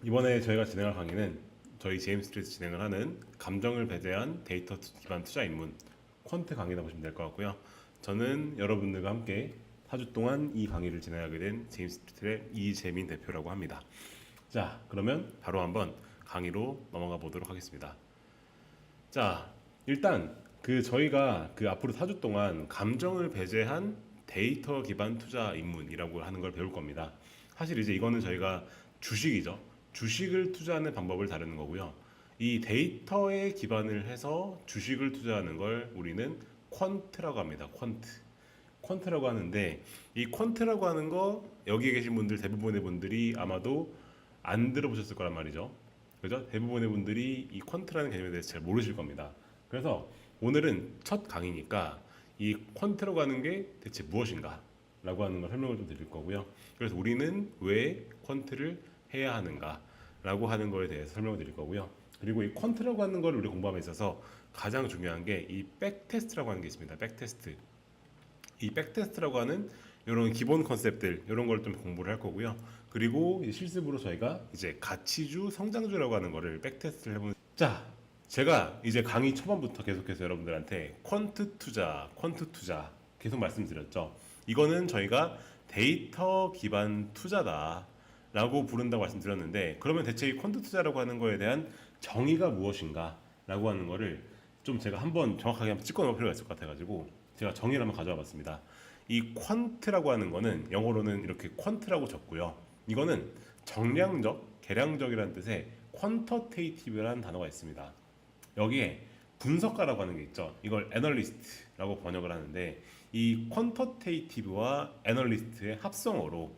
이번에 저희가 진행할 강의는 저희 제임스트리트에서 진행을 하는 감정을 배제한 데이터 기반 투자 입문 퀀트 강의다 보시면 될 것 같고요. 저는 여러분들과 함께 4주 동안 이 강의를 진행하게 된 제임스트리트의 이재민 대표라고 합니다. 자, 그러면 바로 한번 강의로 넘어가 보도록 하겠습니다. 자, 일단 저희가 앞으로 4주 동안 감정을 배제한 데이터 기반 투자 입문이라고 하는 걸 배울 겁니다. 사실 이제 이거는 저희가 주식이죠. 주식을 투자하는 방법을 다루는 거고요. 이 데이터에 기반을 해서 주식을 투자하는 걸 우리는 퀀트라고 합니다. 퀀트라고 하는데 이 퀀트라고 하는 거 여기 계신 분들 대부분의 분들이 아마도 안 들어보셨을 거란 말이죠. 그죠? 대부분의 분들이 이 퀀트라는 개념에 대해서 잘 모르실 겁니다. 그래서 오늘은 첫 강의니까 이 퀀트라고 하는 게 대체 무엇인가 라고 하는 걸 설명을 좀 드릴 거고요. 그래서 우리는 왜 퀀트를 해야 하는가 라고 하는 거에 대해서 설명을 드릴 거고요. 그리고 이 퀀트라고 하는 걸 우리 공부함에 있어서 가장 중요한 게 이 백테스트라고 하는 게 있습니다. 백테스트. 이 백테스트라고 하는 이런 기본 컨셉들 이런 걸 좀 공부를 할 거고요. 그리고 실습으로 저희가 이제 가치주, 성장주라고 하는 거를 백테스트를 해보는. 자, 제가 이제 강의 초반부터 계속해서 여러분들한테 퀀트 투자 계속 말씀드렸죠. 이거는 저희가 데이터 기반 투자다라고 부른다고 말씀드렸는데, 그러면 대체 이 퀀트 투자라고 하는 거에 대한 정의가 무엇인가라고 하는 거를 좀 제가 한번 정확하게 한번 짚고 넘을 필요가 있을 것 같아가지고 제가 정의를 한번 가져와 봤습니다. 이 퀀트라고 하는 거는 영어로는 이렇게 퀀트라고 적고요. 이거는 정량적, 계량적이라는 뜻의 퀀터테이티브라는 단어가 있습니다. 여기에 분석가라고 하는 게 있죠. 이걸 애널리스트라고 번역을 하는데 이 퀀터테이티브와 애널리스트의 합성어로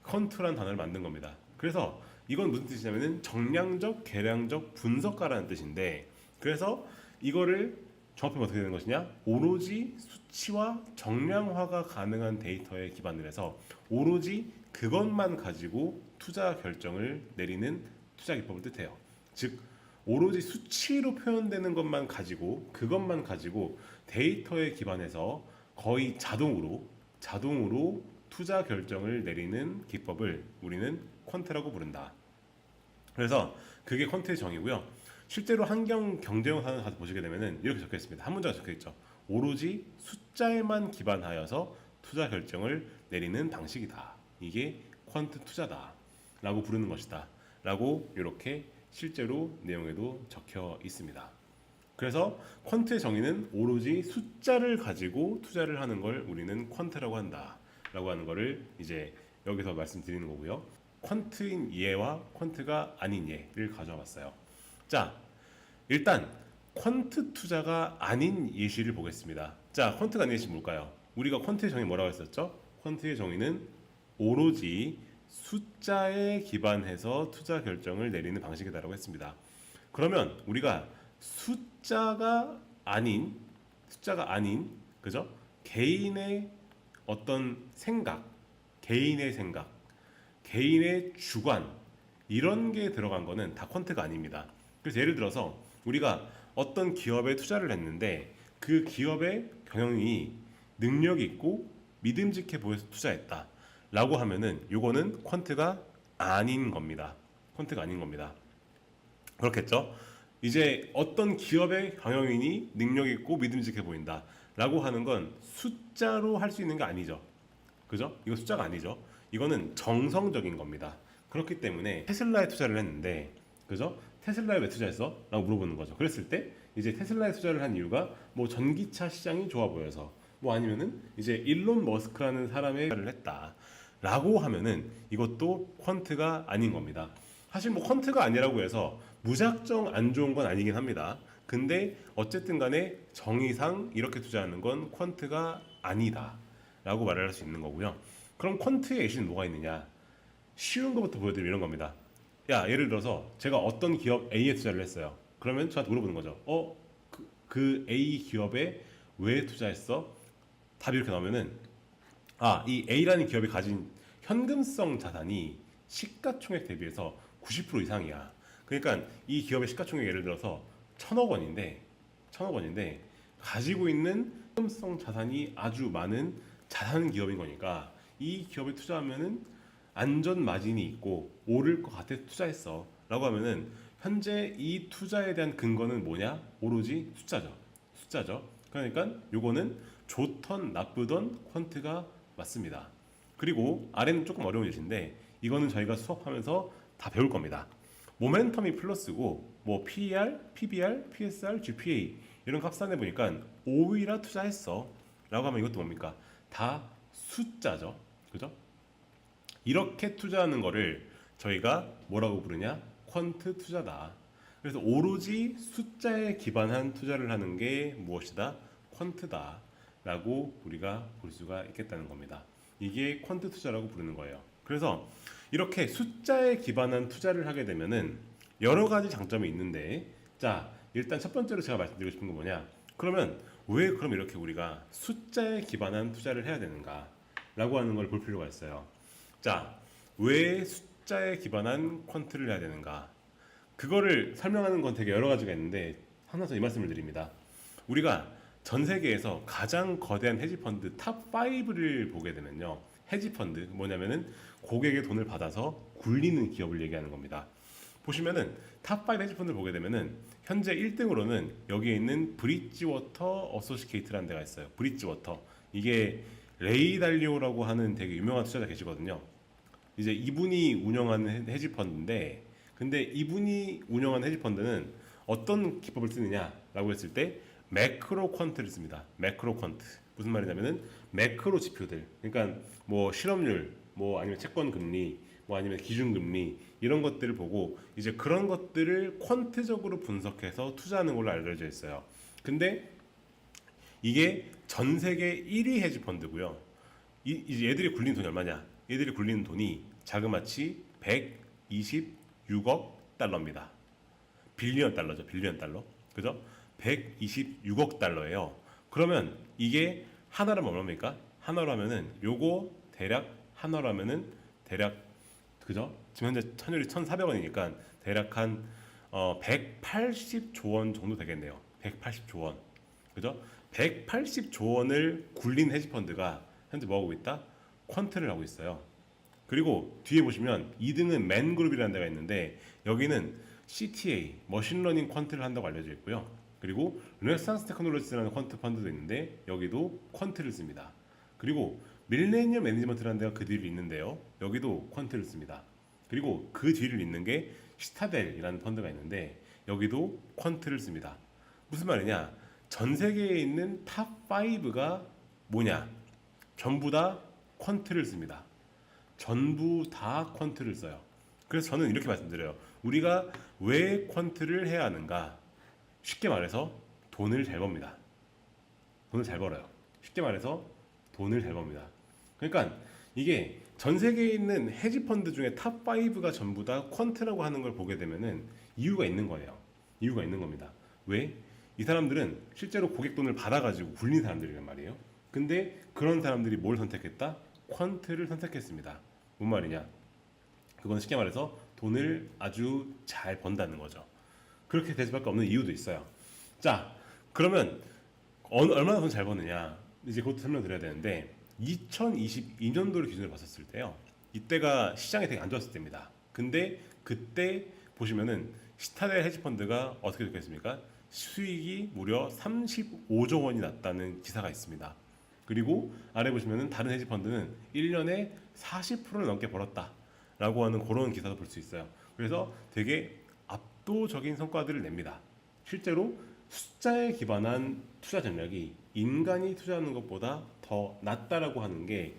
퀀트라는 단어를 만든 겁니다. 그래서 이건 무슨 뜻이냐면은 정량적, 계량적 분석가라는 뜻인데, 그래서 이거를 정확히 어떻게 되는 것이냐? 오로지 수치와 정량화가 가능한 데이터에 기반을 해서 오로지 그것만 가지고 투자 결정을 내리는 투자 기법을 뜻해요. 즉 오로지 수치로 표현되는 것만 가지고 그것만 가지고 데이터에 기반해서 거의 자동으로 투자 결정을 내리는 기법을 우리는 퀀트라고 부른다. 그래서 그게 퀀트의 정의고요. 실제로 환경 경제용사는 가서 보시게 되면은 이렇게 적혀 있습니다. 한 문자가 적혀 있죠. 오로지 숫자에만 기반하여서 투자 결정을 내리는 방식이다. 이게 퀀트 투자다라고 부르는 것이다. 라고 이렇게 실제로 내용에도 적혀 있습니다. 그래서 퀀트의 정의는 오로지 숫자를 가지고 투자를 하는 걸 우리는 퀀트라고 한다. 라고 하는 거를 이제 여기서 말씀드리는 거고요. 퀀트인 예와 퀀트가 아닌 예를 가져와 봤어요. 자, 일단 퀀트 투자가 아닌 예시를 보겠습니다. 자, 퀀트가 아닌 예시 뭘까요? 우리가 퀀트의 정의 뭐라고 했었죠? 퀀트의 정의는 오로지 숫자에 기반해서 투자 결정을 내리는 방식이다라고 했습니다. 그러면 우리가 숫자가 아닌 그죠? 개인의 어떤 생각, 개인의 주관 이런 게 들어간 거는 다 퀀트가 아닙니다. 그래서 예를 들어서 우리가 어떤 기업에 투자를 했는데 그 기업의 경영이 능력 있고 믿음직해 보여서 투자했다 라고 하면은 요거는 퀀트가 아닌 겁니다. 퀀트가 아닌 겁니다. 그렇겠죠? 이제 어떤 기업의 경영인이 능력 있고 믿음직해 보인다 라고 하는 건 숫자로 할 수 있는 게 아니죠. 그죠? 이거 숫자가 아니죠. 이거는 정성적인 겁니다. 그렇기 때문에 테슬라에 투자를 했는데, 그죠? 테슬라에 왜 투자했어? 라고 물어보는 거죠. 그랬을 때 이제 테슬라에 투자를 한 이유가 뭐 전기차 시장이 좋아 보여서, 뭐 아니면은 이제 일론 머스크라는 사람의 투자를 했다 라고 하면은 이것도 퀀트가 아닌 겁니다. 사실 뭐 퀀트가 아니라고 해서 무작정 안 좋은 건 아니긴 합니다. 근데 어쨌든 간에 정의상 이렇게 투자하는 건 퀀트가 아니다 라고 말을 할 수 있는 거고요. 그럼 퀀트의 예시는 뭐가 있느냐? 쉬운 것부터 보여드리면 이런 겁니다. 야, 예를 들어서 제가 어떤 기업 A에 투자를 했어요. 그러면 저한테 물어보는 거죠. 그 A 기업에 왜 투자했어? 답이 이렇게 나오면은 이 A라는 기업이 가진 현금성 자산이 시가총액 대비해서 90% 이상이야. 그러니까 이 기업의 시가총액 예를 들어서 1,000억 원인데 가지고 있는 현금성 자산이 아주 많은 자산 기업인 거니까 이 기업에 투자하면은 안전 마진이 있고 오를 것 같아 투자했어 라고 하면은 현재 이 투자에 대한 근거는 뭐냐? 오로지 숫자죠. 그러니까 요거는 좋던 나쁘던 퀀트가 맞습니다. 그리고 아래는 조금 어려운 예시인데 이거는 저희가 수업하면서 다 배울 겁니다. 모멘텀이 플러스고 뭐 PER, PBR, PSR, GPA 이런 값 싼데 보니까 5위라 투자했어 라고 하면 이것도 뭡니까? 다 숫자죠. 그죠? 이렇게 투자하는 거를 저희가 뭐라고 부르냐? 퀀트 투자다. 그래서 오로지 숫자에 기반한 투자를 하는 게 무엇이다? 퀀트다 라고 우리가 볼 수가 있겠다는 겁니다. 이게 퀀트 투자라고 부르는 거예요. 그래서 이렇게 숫자에 기반한 투자를 하게 되면은 여러 가지 장점이 있는데, 자 일단 첫 번째로 제가 말씀드리고 싶은 건 뭐냐? 그러면 왜 그럼 이렇게 우리가 숫자에 기반한 투자를 해야 되는가? 라고 하는 걸 볼 필요가 있어요. 자, 왜 숫자에 기반한 퀀트를 해야 되는가? 그거를 설명하는 건 되게 여러 가지가 있는데 하나 더 이 말씀을 드립니다. 우리가 전 세계에서 가장 거대한 헤지펀드 탑 5를 보게 되면요. 헤지펀드 뭐냐면은 고객의 돈을 받아서 굴리는 기업을 얘기하는 겁니다. 보시면은 탑5 헤지펀드를 보게 되면은 현재 1등으로는 여기에 있는 브릿지워터 어소시에이트라는 데가 있어요. 브릿지워터. 이게 레이 달리오라고 하는 되게 유명한 투자자 계시거든요. 이제 이분이 운영하는 헤지펀드인데, 근데 이분이 운영하는 헤지펀드는 어떤 기법을 쓰느냐라고 했을 때 매크로 퀀트를 씁니다. 매크로 퀀트. 무슨 말이냐면은 매크로 지표들. 그러니까 뭐 실업률, 뭐 아니면 채권 금리, 뭐 아니면 기준 금리 이런 것들을 보고 이제 그런 것들을 퀀트적으로 분석해서 투자하는 걸로 알려져 있어요. 근데 이게 전 세계 1위 헤지펀드고요. 이제 얘들이 굴리는 돈이 얼마냐? 얘들이 굴리는 돈이 자그마치 126억 달러입니다. 빌리언 달러죠. 빌리언 달러. 그죠? 126억 달러예요. 그러면 이게 하나로 얼마입니까? 하나로 하면은 요거 대략 하나로 하면은 대략 그죠? 지금 현재 환율이 1,400원이니까 대략 한 180조 원 정도 되겠네요. 180조 원. 그죠? 180조 원을 굴린 헤지펀드가 현재 뭐 하고 있다? 퀀트를 하고 있어요. 그리고 뒤에 보시면 2등은 맨그룹이라는 데가 있는데 여기는 CTA, 머신러닝 퀀트를 한다고 알려져 있고요. 그리고 르네상스 테크놀로지라는 퀀트 펀드도 있는데 여기도 퀀트를 씁니다. 그리고 밀레니엄 매니지먼트라는 데가 그 뒤를 잇는데요. 여기도 퀀트를 씁니다. 그리고 그 뒤를 잇는 게 시타델이라는 펀드가 있는데 여기도 퀀트를 씁니다. 무슨 말이냐? 전 세계에 있는 탑 5가 뭐냐? 전부 다 퀀트를 씁니다. 전부 다 퀀트를 써요. 그래서 저는 이렇게 말씀드려요. 우리가 왜 퀀트를 해야 하는가? 쉽게 말해서 돈을 잘 법니다. 돈을 잘 벌어요. 쉽게 말해서 돈을 잘 법니다. 그러니까 이게 전 세계에 있는 헤지펀드 중에 탑 5가 전부 다 퀀트라고 하는 걸 보게 되면은 이유가 있는 거예요. 이유가 있는 겁니다. 왜? 이 사람들은 실제로 고객 돈을 받아가지고 굴린 사람들이란 말이에요. 근데 그런 사람들이 뭘 선택했다? 퀀트를 선택했습니다. 뭔 말이냐? 그건 쉽게 말해서 돈을 아주 잘 번다는 거죠. 그렇게 될 수밖에 없는 이유도 있어요. 자, 그러면 얼마나 돈 잘 버느냐? 이제 그것도 설명드려야 되는데 2022년도를 기준으로 봤었을 때요. 이때가 시장이 되게 안 좋았을 때입니다. 근데 그때 보시면은 시타델 헤지펀드가 어떻게 됐겠습니까? 수익이 무려 35조 원이 났다는 기사가 있습니다. 그리고 아래 보시면은 다른 헤지펀드는 1년에 40%를 넘게 벌었다라고 하는 그런 기사도 볼 수 있어요. 그래서 되게 압도적인 성과들을 냅니다. 실제로 숫자에 기반한 투자 전략이 인간이 투자하는 것보다 더 낫다라고 하는 게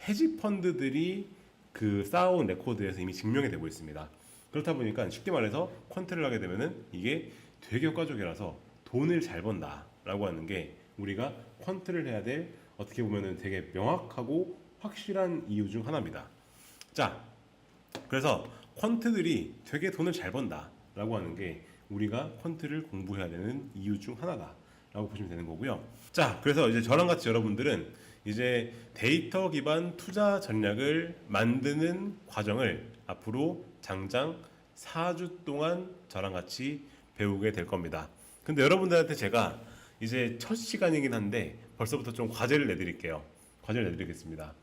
헤지펀드들이 그 쌓아온 레코드에서 이미 증명이 되고 있습니다. 그렇다 보니까 쉽게 말해서 퀀트를 하게 되면은 이게 되게 효과적이라서 돈을 잘 번다라고 하는 게 우리가 퀀트를 해야 될 어떻게 보면은 되게 명확하고 확실한 이유 중 하나입니다. 자, 그래서 퀀트들이 되게 돈을 잘 번다라고 하는 게 우리가 퀀트를 공부해야 되는 이유 중 하나다라고 보시면 되는 거고요. 자, 그래서 이제 저랑 같이 여러분들은 이제 데이터 기반 투자 전략을 만드는 과정을 앞으로 장장 4주 동안 저랑 같이 배우게 될 겁니다. 근데 여러분들한테 제가 이제 첫 시간이긴 한데 벌써부터 좀 과제를 내드릴게요. 과제를 내드리겠습니다.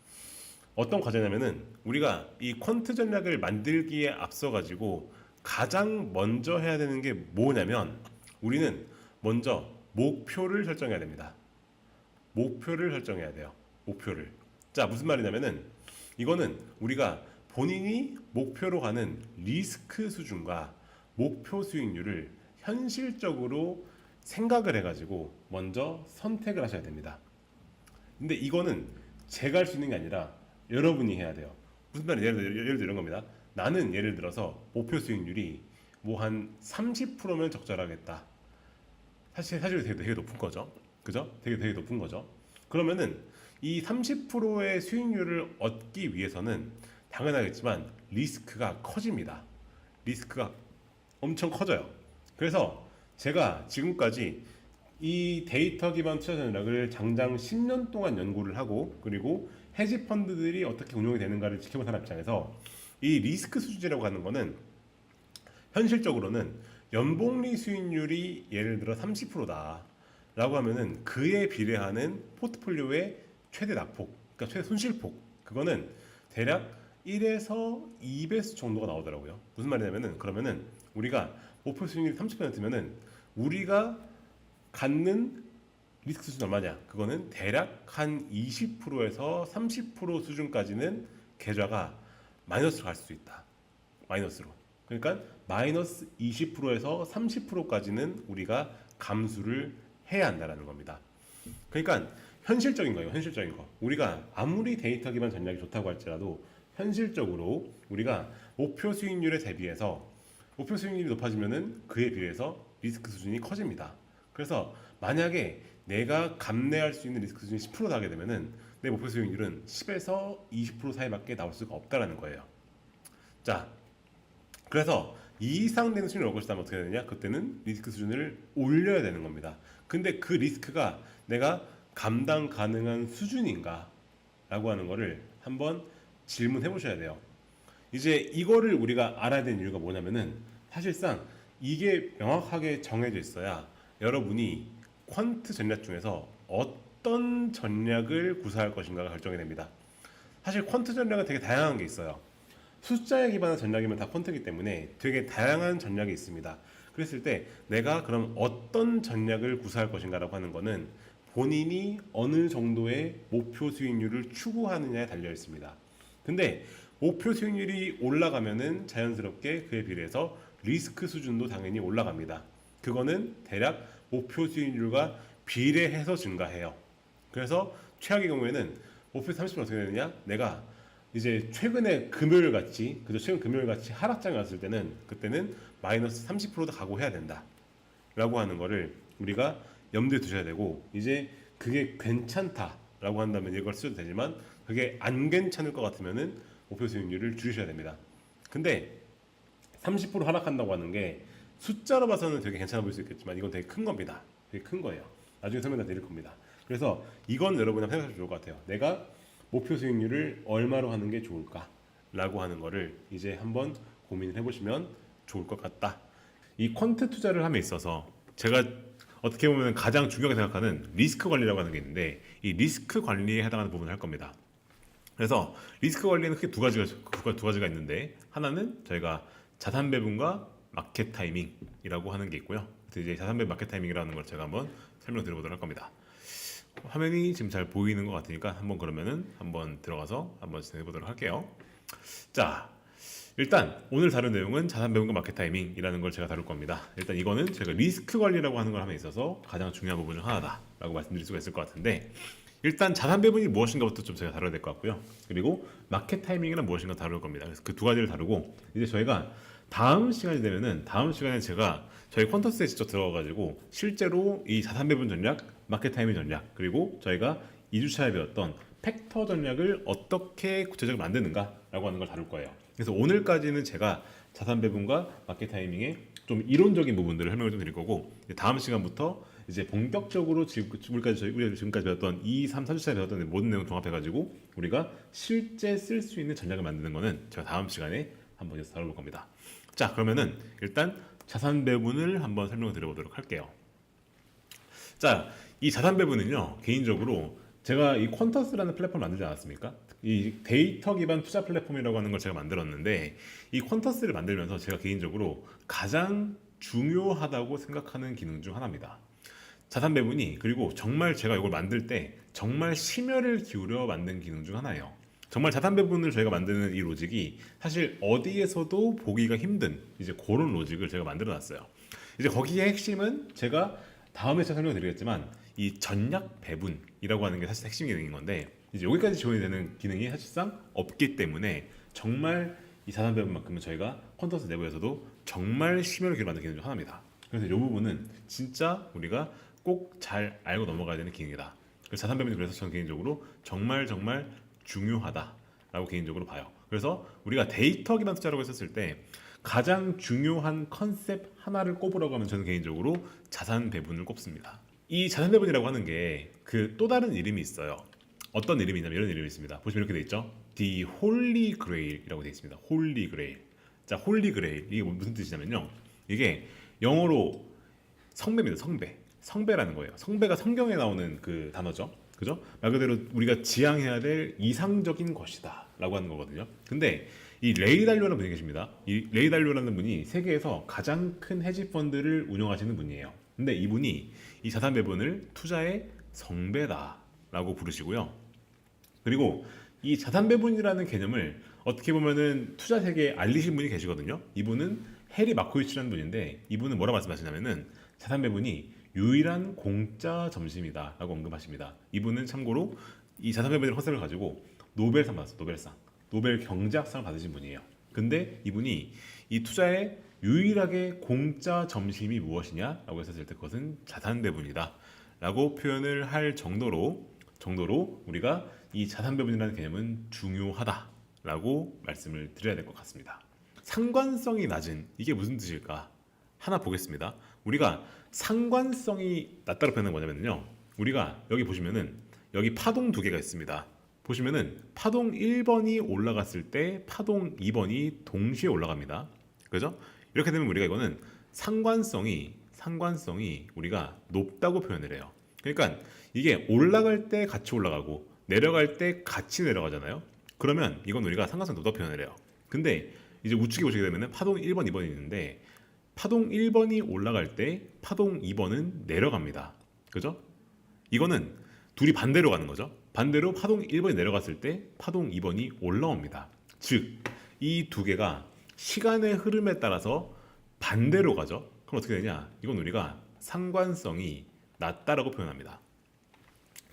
어떤 과제냐면은 우리가 이 퀀트 전략을 만들기에 앞서 가지고 가장 먼저 해야 되는 게 뭐냐면 우리는 먼저 목표를 설정해야 됩니다. 목표를 설정해야 돼요. 목표를. 자, 무슨 말이냐면은 이거는 우리가 본인이 목표로 가는 리스크 수준과 목표 수익률을 현실적으로 생각을 해가지고 먼저 선택을 하셔야 됩니다. 근데 이거는 제가 할 수 있는 게 아니라 여러분이 해야 돼요. 무슨 말이냐? 예를 들어 이런 겁니다. 나는 예를 들어서 목표 수익률이 뭐 한 30%면 적절하겠다. 사실 되게 높은 거죠. 그죠? 되게 높은 거죠. 그러면은 이 30%의 수익률을 얻기 위해서는 당연하겠지만 리스크가 커집니다. 리스크가 엄청 커져요. 그래서 제가 지금까지 이 데이터 기반 투자 전략을 장장 10년 동안 연구를 하고 그리고 헤지 펀드들이 어떻게 운용이 되는가를 지켜본 사람 입장에서 이 리스크 수준이라고 하는 거는 현실적으로는 연복리 수익률이 예를 들어 30%다 라고 하면은 그에 비례하는 포트폴리오의 최대 낙폭, 그러니까 최대 손실폭, 그거는 대략 1에서 2배수 정도가 나오더라고요. 무슨 말이냐면은 그러면은 우리가 목표 수익률이 30%면은 우리가 갖는 리스크 수준 얼마냐? 그거는 대략 한 20%에서 30% 수준까지는 계좌가 마이너스로 갈 수 있다. 마이너스로. 그러니까 마이너스 20%에서 30%까지는 우리가 감수를 해야 한다라는 겁니다. 그러니까 현실적인 거예요. 현실적인 거. 우리가 아무리 데이터 기반 전략이 좋다고 할지라도 현실적으로 우리가 목표 수익률에 대비해서 목표 수익률이 높아지면은 그에 비해서 리스크 수준이 커집니다. 그래서 만약에 내가 감내할 수 있는 리스크 수준이 10% 나게 되면은 내 목표 수익률은 10에서 20% 사이밖에 나올 수가 없다라는 거예요. 자, 그래서 이 이상 되는 수준을 얻고 싶다면 어떻게 되느냐? 그때는 리스크 수준을 올려야 되는 겁니다. 근데 그 리스크가 내가 감당 가능한 수준인가? 라고 하는 거를 한번 질문해 보셔야 돼요. 이제 이거를 우리가 알아야 되는 이유가 뭐냐면은 사실상 이게 명확하게 정해져 있어야 여러분이 퀀트 전략 중에서 어떤 전략을 구사할 것인가가 결정이 됩니다. 사실 퀀트 전략은 되게 다양한 게 있어요. 숫자에 기반한 전략이면 다 퀀트이기 때문에 되게 다양한 전략이 있습니다. 그랬을 때 내가 그럼 어떤 전략을 구사할 것인가라고 하는 거는 본인이 어느 정도의 목표 수익률을 추구하느냐에 달려 있습니다. 근데 목표 수익률이 올라가면은 자연스럽게 그에 비례해서 리스크 수준도 당연히 올라갑니다. 그거는 대략 목표 수익률과 비례해서 증가해요. 그래서 최악의 경우에는 목표 30% 어떻게 되느냐? 내가 이제 최근에 금요일 같이 그죠? 최근 금요일 같이 하락장에 왔을 때는 그때는 마이너스 30%도 각오해야 된다. 라고 하는 거를 우리가 염두에 두셔야 되고 이제 그게 괜찮다라고 한다면 이걸 쓰셔도 되지만 그게 안 괜찮을 것 같으면은 목표 수익률을 줄이셔야 됩니다. 근데 30% 하락한다고 하는 게 숫자로 봐서는 되게 괜찮아 보일 수 있겠지만 이건 되게 큰 겁니다. 되게 큰 거예요. 나중에 설명 다 드릴 겁니다. 그래서 이건 여러분이 한번 생각하시면 좋을 것 같아요. 내가 목표 수익률을 얼마로 하는 게 좋을까? 라고 하는 거를 이제 한번 고민을 해보시면 좋을 것 같다. 이 퀀트 투자를 함에 있어서 제가 어떻게 보면 가장 중요하게 생각하는 리스크 관리라고 하는 게 있는데 이 리스크 관리에 해당하는 부분을 할 겁니다. 그래서 리스크 관리는 크게 두 가지가 있는데 하나는 저희가 자산 배분과 마켓 타이밍이라고 하는 게 있고요. 그래서 이제 자산 배분 마켓 타이밍이라는 걸 제가 한번 설명드려보도록 할 겁니다. 화면이 지금 잘 보이는 것 같으니까 한번 그러면은 한번 들어가서 한번 진행해 보도록 할게요. 자, 일단 오늘 다룬 내용은 자산 배분과 마켓 타이밍이라는 걸 제가 다룰 겁니다. 일단 이거는 제가 리스크 관리라고 하는 걸 함에 있어서 가장 중요한 부분 중 하나다라고 말씀드릴 수가 있을 것 같은데 일단 자산 배분이 무엇인가부터 좀 제가 다뤄야 될 것 같고요. 그리고 마켓 타이밍이란 무엇인가 다룰 겁니다. 그래서 그 두 가지를 다루고 이제 저희가 다음 시간이 되면은 다음 시간에 제가 저희 퀀터스에 직접 들어가가지고 실제로 이 자산 배분 전략, 마켓 타이밍 전략 그리고 저희가 2주차에 배웠던 팩터 전략을 어떻게 구체적으로 만드는가라고 하는 걸 다룰 거예요. 그래서 오늘까지는 제가 자산 배분과 마켓 타이밍의 좀 이론적인 부분들을 설명을 좀 드릴 거고 다음 시간부터 이제 본격적으로 우리가 지금까지 배웠던 2, 3, 4주차에 배웠던 모든 내용 종합해가지고 우리가 실제 쓸 수 있는 전략을 만드는 거는 제가 다음 시간에 한번 다뤄볼 겁니다. 자, 그러면은 일단 자산 배분을 한번 설명을 드려보도록 할게요. 자, 이 자산 배분은요 개인적으로 제가 이 퀀터스라는 플랫폼을 만들지 않았습니까? 이 데이터 기반 투자 플랫폼이라고 하는 걸 제가 만들었는데 이 퀀터스를 만들면서 제가 개인적으로 가장 중요하다고 생각하는 기능 중 하나입니다. 자산 배분이 그리고 정말 제가 이걸 만들 때 정말 심혈을 기울여 만든 기능 중 하나예요. 정말 자산 배분을 저희가 만드는 이 로직이 사실 어디에서도 보기가 힘든 이제 그런 로직을 제가 만들어 놨어요. 이제 거기에 핵심은 제가 다음에 제가 설명드리겠지만 이 전략 배분이라고 하는 게 사실 핵심 기능인 건데 이제 여기까지 지원이 되는 기능이 사실상 없기 때문에 정말 이 자산 배분만큼은 저희가 퀀터스 내부에서도 정말 심혈을 기울여 만든 기능 중 하나입니다. 그래서 이 부분은 진짜 우리가 꼭 잘 알고 넘어가야 되는 기능이다. 그래서 자산 배분이 그래서 저는 개인적으로 정말 중요하다라고 개인적으로 봐요. 그래서 우리가 데이터 기반 투자라고 했었을 때 가장 중요한 컨셉 하나를 꼽으라고 하면 저는 개인적으로 자산 배분을 꼽습니다. 이 자산 배분이라고 하는 게 그 또 다른 이름이 있어요. 어떤 이름이 있냐면 이런 이름이 있습니다. 보시면 이렇게 돼 있죠. The Holy Grail이라고 돼 있습니다. Holy Grail. 자, Holy Grail 이게 무슨 뜻이냐면요. 이게 영어로 성배입니다. 성배라는 거예요. 성배가 성경에 나오는 그 단어죠. 그죠? 말 그대로 우리가 지향해야 될 이상적인 것이다 라고 하는 거거든요. 근데 이 레이 달료라는 분이 계십니다. 이 레이 달료라는 분이 세계에서 가장 큰 헤지 펀드를 운영하시는 분이에요. 근데 이분이 이 자산 배분을 투자의 성배다라고 부르시고요. 그리고 이 자산 배분이라는 개념을 어떻게 보면은 투자 세계에 알리신 분이 계시거든요. 이분은 해리 마코이치라는 분인데 이분은 뭐라 말씀하시냐면은 자산 배분이 유일한 공짜 점심이다라고 언급하십니다. 이분은 참고로 이 자산 배분의 컨셉을 가지고 노벨상 받았어요. 노벨 경제학상을 받으신 분이에요. 근데 이분이 이 투자에 유일하게 공짜 점심이 무엇이냐라고 했었을 때 그것은 자산 배분이다라고 표현을 할 정도로 우리가 이 자산 배분이라는 개념은 중요하다라고 말씀을 드려야 될 것 같습니다. 상관성이 낮은 이게 무슨 뜻일까? 하나 보겠습니다. 우리가 상관성이 낮다고 표현한 뭐냐면요. 우리가 여기 보시면은 여기 파동 두 개가 있습니다. 보시면은 파동 1번이 올라갔을 때 파동 2번이 동시에 올라갑니다. 그죠? 이렇게 되면 우리가 이거는 상관성이 우리가 높다고 표현을 해요. 그러니까 이게 올라갈 때 같이 올라가고 내려갈 때 같이 내려가잖아요. 그러면 이건 우리가 상관성 높다고 표현을 해요. 근데 이제 우측에 보시게 되면은 파동 1번, 2번이 있는데 파동 1번이 올라갈 때 파동 2번은 내려갑니다. 그죠? 이거는 둘이 반대로 가는 거죠. 반대로 파동 1번이 내려갔을 때 파동 2번이 올라옵니다. 즉, 이 두 개가 시간의 흐름에 따라서 반대로 가죠. 그럼 어떻게 되냐? 이건 우리가 상관성이 낮다라고 표현합니다.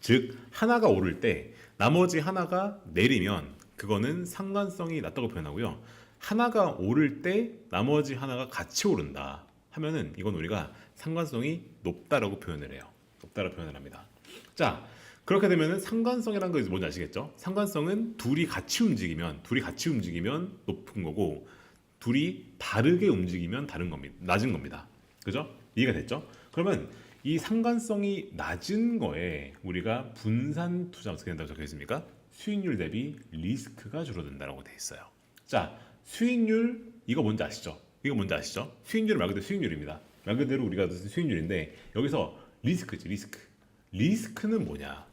즉, 하나가 오를 때 나머지 하나가 내리면 그거는 상관성이 낮다고 표현하고요. 하나가 오를 때 나머지 하나가 같이 오른다 하면은 이건 우리가 상관성이 높다라고 표현을 해요. 높다라고 표현을 합니다. 자, 그렇게 되면은 상관성이라는 거 뭔지 아시겠죠? 상관성은 둘이 같이 움직이면 높은 거고 둘이 다르게 움직이면 다른 겁니다. 낮은 겁니다. 그죠? 이해가 됐죠? 그러면 이 상관성이 낮은 거에 우리가 분산 투자 어떻게 된다고 적혀 있습니까? 수익률 대비 리스크가 줄어든다라고 돼 있어요. 자, 수익률 이거 뭔지 아시죠? 수익률 말 그대로 수익률입니다. 말 그대로 우리가 무슨 수익률인데 여기서 리스크지, 리스크는 뭐냐?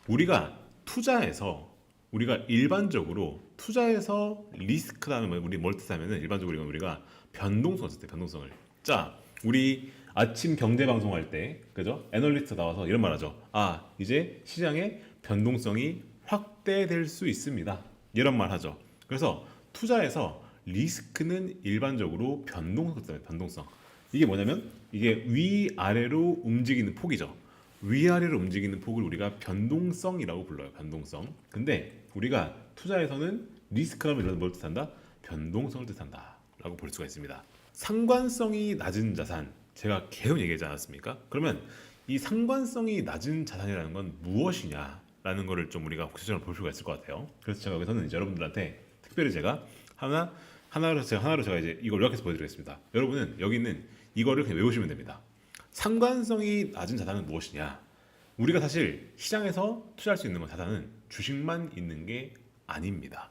우리가 투자해서 우리가 일반적으로 투자해서 리스크라는 말 우리 뭘 뜻하면은 일반적으로 우리가 변동성을 쓸 때 변동성을. 자, 우리 아침 경제 방송할 때 그죠? 애널리스트 나와서 이런 말하죠. 아, 이제 시장의 변동성이 확대될 수 있습니다. 이런 말 하죠. 그래서 투자에서 리스크는 일반적으로 변동성. 이게 뭐냐면 이게 위아래로 움직이는 폭이죠. 위아래로 움직이는 폭을 우리가 변동성이라고 불러요. 변동성. 근데 우리가 투자에서는 리스크하면 뭘 뜻한다? 변동성을 뜻한다라고 볼 수가 있습니다. 상관성이 낮은 자산 제가 계속 얘기하지 않았습니까? 그러면 이 상관성이 낮은 자산이라는 건 무엇이냐라는 거를 좀 우리가 구체적으로 볼 수가 있을 것 같아요. 그래서 제가 여기서는 이제 여러분들한테 특별히 제가 하나로 제가 이제 이걸 요약해서 보여드리겠습니다. 여러분은 여기 있는 이거를 그냥 외우시면 됩니다. 상관성이 낮은 자산은 무엇이냐? 우리가 사실 시장에서 투자할 수 있는 자산은 주식만 있는 게 아닙니다.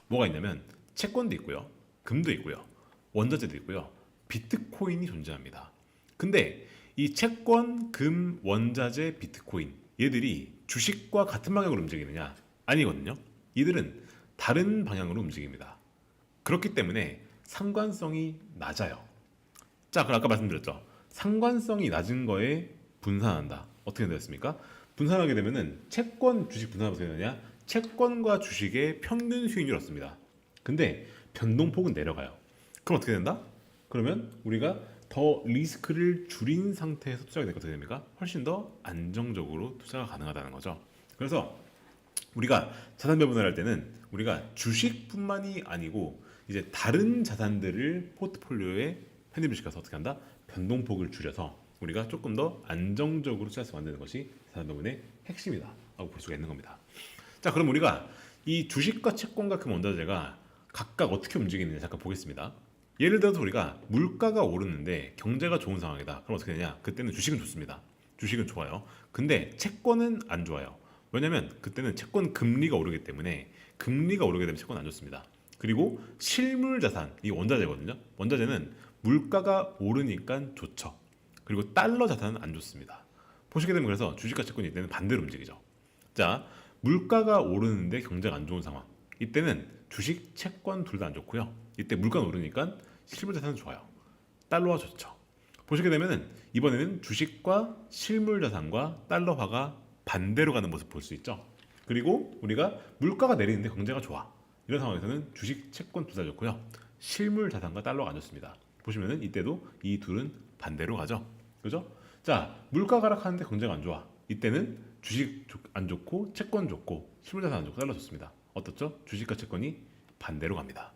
뭐가 있냐면 채권도 있고요, 금도 있고요, 원자재도 있고요, 비트코인이 존재합니다. 근데 이 채권, 금, 원자재, 비트코인 얘들이 주식과 같은 방향으로 움직이느냐? 아니거든요. 이들은 다른 방향으로 움직입니다. 그렇기 때문에 상관성이 낮아요. 자, 그럼 아까 말씀드렸죠. 상관성이 낮은 거에 분산한다. 어떻게 되었습니까? 분산하게 되면은 채권, 주식 분산하면 어떻게 되느냐? 채권과 주식의 평균 수익률이 얻습니다. 근데 변동폭은 내려가요. 그럼 어떻게 된다? 그러면 우리가 더 리스크를 줄인 상태에서 투자가 되니까 어떻게 됩니까? 훨씬 더 안정적으로 투자가 가능하다는 거죠. 그래서 우리가 자산 배분을 할 때는 우리가 주식뿐만이 아니고 이제 다른 자산들을 포트폴리오에 편입을 시켜서 어떻게 한다? 변동폭을 줄여서 우리가 조금 더 안정적으로 투자해서 만드는 것이 자산 배분의 핵심이다 라고 볼 수가 있는 겁니다. 자, 그럼 우리가 이 주식과 채권과 금원자재가 각각 어떻게 움직이는지 잠깐 보겠습니다. 예를 들어서 우리가 물가가 오르는데 경제가 좋은 상황이다. 그럼 어떻게 되냐? 그때는 주식은 좋습니다. 주식은 좋아요. 근데 채권은 안 좋아요. 왜냐면 그때는 채권 금리가 오르기 때문에 금리가 오르게 되면 채권은 안 좋습니다. 그리고 실물 자산, 이 원자재거든요. 원자재는 물가가 오르니까 좋죠. 그리고 달러 자산은 안 좋습니다. 보시게 되면 그래서 주식과 채권이 이때는 반대로 움직이죠. 자, 물가가 오르는데 경제가 안 좋은 상황. 이때는 주식, 채권 둘 다 안 좋고요. 이때 물가가 오르니까 실물 자산은 좋아요. 달러화 좋죠. 보시게 되면은 이번에는 주식과 실물 자산과 달러화가 반대로 가는 모습 볼 수 있죠. 그리고 우리가 물가가 내리는데 경제가 좋아. 이런 상황에서는 주식, 채권 둘 다 좋고요. 실물 자산과 달러가 안 좋습니다. 보시면은 이때도 이 둘은 반대로 가죠. 그죠? 자, 물가 하락하는데 경제가 안 좋아. 이때는 주식 안 좋고 채권 좋고 실물 자산 안 좋고 달러 좋습니다. 어떻죠? 주식과 채권이 반대로 갑니다.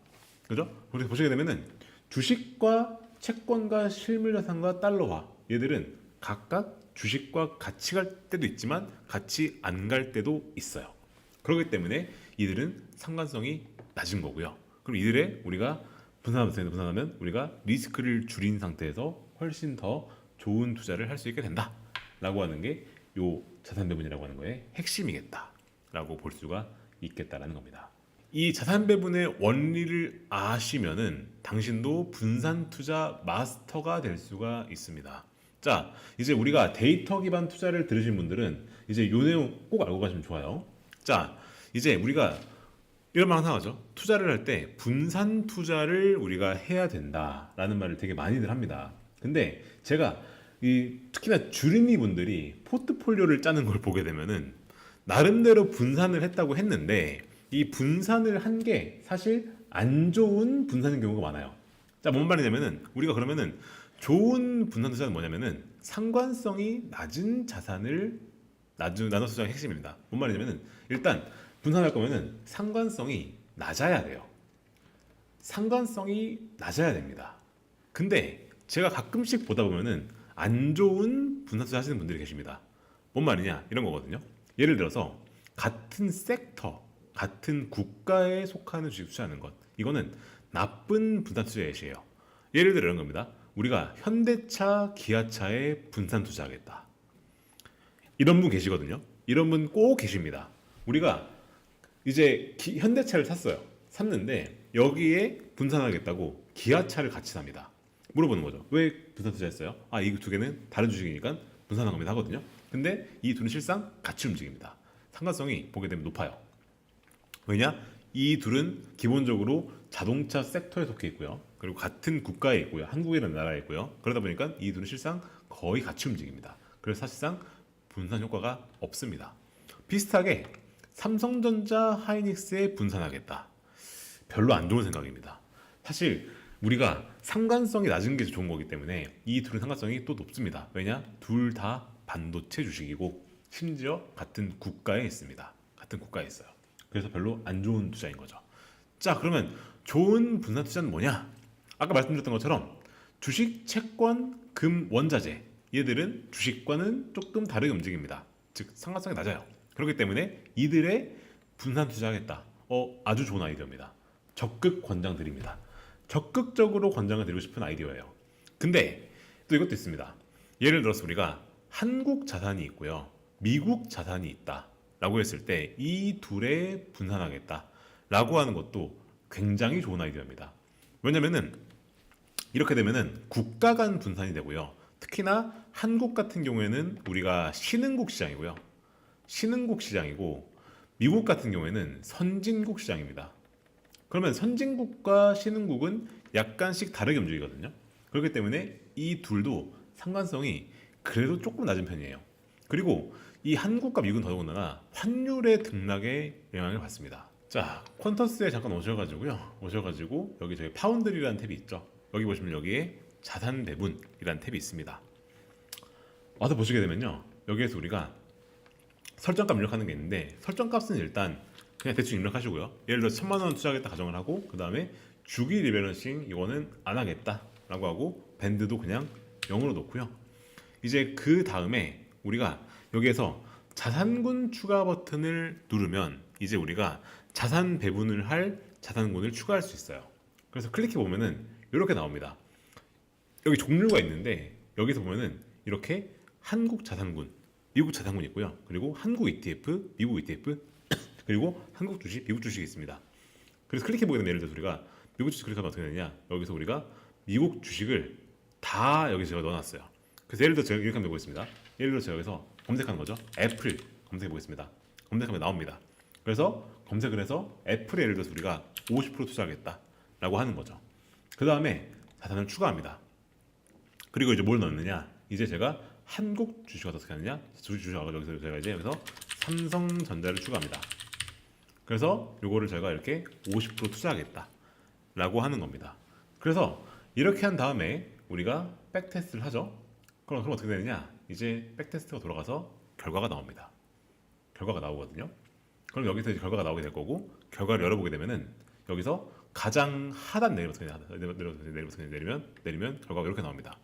그죠? 그래서 보시게 되면은 주식과 채권과 실물 자산과 달러화 얘들은 각각 주식과 같이 갈 때도 있지만 같이 안 갈 때도 있어요. 그렇기 때문에 이들은 상관성이 낮은 거고요. 그럼 이들의 우리가 분산하면 우리가 리스크를 줄인 상태에서 훨씬 더 좋은 투자를 할 수 있게 된다라고 하는 게 요 자산 배분이라고 하는 거의 핵심이겠다라고 볼 수가 있겠다라는 겁니다. 이 자산 배분의 원리를 아시면은 당신도 분산 투자 마스터가 될 수가 있습니다. 자, 이제 우리가 데이터 기반 투자를 들으신 분들은 이제 요 내용 꼭 알고 가시면 좋아요. 자, 이제 우리가 이런 말 하나 하죠. 투자를 할 때 분산 투자를 우리가 해야 된다라는 말을 되게 많이들 합니다. 근데 제가 특히나 주린이 분들이 포트폴리오를 짜는 걸 보게 되면은 나름대로 분산을 했다고 했는데 이 분산을 한 게 사실 안 좋은 분산인 경우가 많아요. 자, 뭔 말이냐면은 우리가 그러면은 좋은 분산 투자는 뭐냐면은 상관성이 낮은 자산을 나눠 투자가 핵심입니다. 뭔 말이냐면은 일단 분산할 거면은 상관성이 낮아야 돼요. 상관성이 낮아야 됩니다. 근데 제가 가끔씩 보다 보면은 안 좋은 분산 투자 하시는 분들이 계십니다. 뭔 말이냐? 이런 거거든요. 예를 들어서 같은 섹터, 같은 국가에 속하는 주식 투자하는 것. 이거는 나쁜 분산 투자 예시예요. 예를 들어 이런 겁니다. 우리가 현대차, 기아차에 분산 투자하겠다. 이런 분 계시거든요. 이런 분 꼭 계십니다. 우리가 이제 현대차를 샀는데 여기에 분산하겠다고 기아차를 같이 삽니다. 물어보는 거죠. 왜 분산 투자했어요? 아, 이 두 개는 다른 주식이니까 분산한 겁니다 하거든요. 근데 이 둘은 실상 같이 움직입니다. 상관성이 보게 되면 높아요. 왜냐? 이 둘은 기본적으로 자동차 섹터에 속해 있고요. 그리고 같은 국가에 있고요. 한국이라는 나라에 있고요. 그러다 보니까 이 둘은 실상 거의 같이 움직입니다. 그래서 사실상 분산 효과가 없습니다. 비슷하게 삼성전자, 하이닉스에 분산하겠다. 별로 안 좋은 생각입니다. 사실 우리가 상관성이 낮은 게 좋은 거기 때문에 이 둘은 상관성이 또 높습니다. 왜냐? 둘 다 반도체 주식이고 심지어 같은 국가에 있습니다. 같은 국가에 있어요. 그래서 별로 안 좋은 투자인 거죠. 자, 그러면 좋은 분산 투자는 뭐냐? 아까 말씀드렸던 것처럼 주식, 채권, 금, 원자재 얘들은 주식과는 조금 다르게 움직입니다. 즉 상관성이 낮아요. 그렇기 때문에 이들의 분산 투자하겠다. 아주 좋은 아이디어입니다. 적극 권장드립니다. 적극적으로 권장을 드리고 싶은 아이디어예요. 근데 또 이것도 있습니다. 예를 들어서 우리가 한국 자산이 있고요. 미국 자산이 있다 라고 했을 때 이 둘에 분산하겠다 라고 하는 것도 굉장히 좋은 아이디어입니다. 왜냐면은 이렇게 되면은 국가 간 분산이 되고요. 특히나 한국 같은 경우에는 우리가 신흥국 시장이고요. 신흥국 시장이고 미국 같은 경우에는 선진국 시장입니다. 그러면 선진국과 신흥국은 약간씩 다르게 움직이거든요. 그렇기 때문에 이 둘도 상관성이 그래도 조금 낮은 편이에요. 그리고 이 한국과 미국은 더더군다나 환율의 등락에 영향을 받습니다. 자, 퀀터스에 잠깐 오셔가지고 여기 저희 파운드리라는 탭이 있죠. 여기 보시면 여기에 자산 배분이라는 탭이 있습니다. 와서 보시게 되면요, 여기에서 우리가 설정값 입력하는 게 있는데, 설정값은 일단 그냥 대충 입력하시고요. 예를 들어 1,000만 원 투자하겠다 가정을 하고, 그 다음에 주기 리밸런싱 이거는 안 하겠다라고 하고, 밴드도 그냥 0으로 놓고요. 이제 그 다음에 우리가 여기에서 자산군 추가 버튼을 누르면 이제 우리가 자산 배분을 할 자산군을 추가할 수 있어요. 그래서 클릭해 보면은 이렇게 나옵니다. 여기 종류가 있는데 여기서 보면은 이렇게 한국 자산군, 미국 자산군 있고요. 그리고 한국 ETF, 미국 ETF, 그리고 한국 주식, 미국 주식이 있습니다. 그래서 클릭해 보게 되면 예를 들어서 우리가 미국 주식 클릭하면 어떻게 되느냐? 여기서 우리가 미국 주식을 다 여기 제가 넣어놨어요. 그래서 예를 들어 제가 이렇게 하면 되겠습니다. 예를 들어 제가 여기서 검색하는 거죠. 애플 검색해 보겠습니다. 검색하면 나옵니다. 그래서 검색을 해서 애플에 예를 들어서 우리가 50% 투자하겠다라고 하는 거죠. 그 다음에 자산을 추가합니다. 그리고 이제 뭘 넣느냐? 이제 제가 한국 주식을 어떻게 하느냐? 주식을 여기서 제가 이제 여기서 삼성전자를 추가합니다. 그래서 요거를 제가 이렇게 50% 투자하겠다라고 하는 겁니다. 그래서 이렇게 한 다음에 우리가 백테스트를 하죠. 그럼 어떻게 되느냐? 이제 백테스트가 돌아가서 결과가 나옵니다. 결과가 나오거든요. 그럼 여기서 이제 결과가 나오게 될 거고, 결과를 열어보게 되면은 여기서 가장 하단 내리면 결과가 이렇게 나옵니다.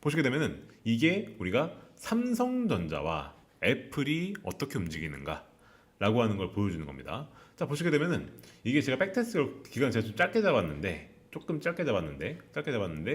보시게 되면은 이게 우리가 삼성전자와 애플이 어떻게 움직이는가라고 하는 걸 보여주는 겁니다. 자, 보시게 되면은 이게 제가 백테스트 기간 제가 좀 짧게 잡았는데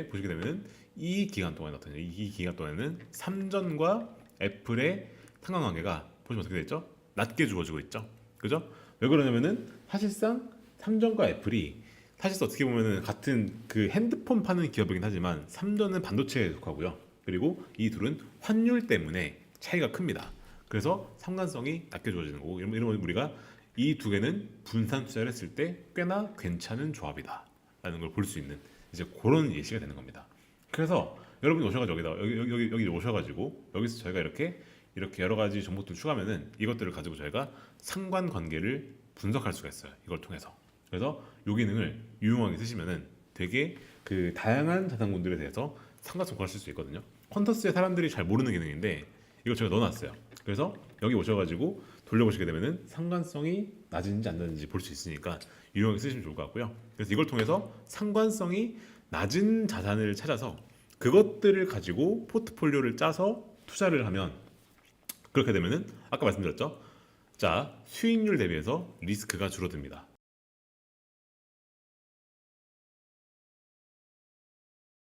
보시게 되면은 이 기간 동안에 어떠냐? 이 기간 동안에는 삼전과 애플의 상관관계가 보시면 어떻게 됐죠? 낮게 주어지고 있죠. 그죠? 왜 그러냐면은 사실상 삼전과 애플이 사실상 어떻게 보면은 같은 그 핸드폰 파는 기업이긴 하지만 삼전은 반도체에 속하고요. 그리고 이 둘은 환율 때문에 차이가 큽니다. 그래서 상관성이 낮게 주어지는 거고, 이러면 우리가 이 두 개는 분산 투자를 했을 때 꽤나 괜찮은 조합이다 라는 걸 볼 수 있는 이제 그런 예시가 되는 겁니다. 그래서 여러분이 오셔가지고 여기 오셔가지고 여기서 저희가 이렇게 여러 가지 정보들을 추가하면은 이것들을 가지고 저희가 상관관계를 분석할 수가 있어요. 이걸 통해서. 그래서 이 기능을 유용하게 쓰시면은 되게 그 다양한 자산군들에 대해서 상관성 구하실 수 있거든요. 퀀터스의 사람들이 잘 모르는 기능인데 이거 제가 넣어놨어요. 그래서 여기 오셔가지고 돌려보시게 되면은 상관성이 낮은지 안 낮은지 볼 수 있으니까 유용하게 쓰시면 좋을 것 같고요. 그래서 이걸 통해서 상관성이 낮은 자산을 찾아서 그것들을 가지고 포트폴리오를 짜서 투자를 하면, 그렇게 되면은 아까 말씀드렸죠. 자, 수익률 대비해서 리스크가 줄어듭니다.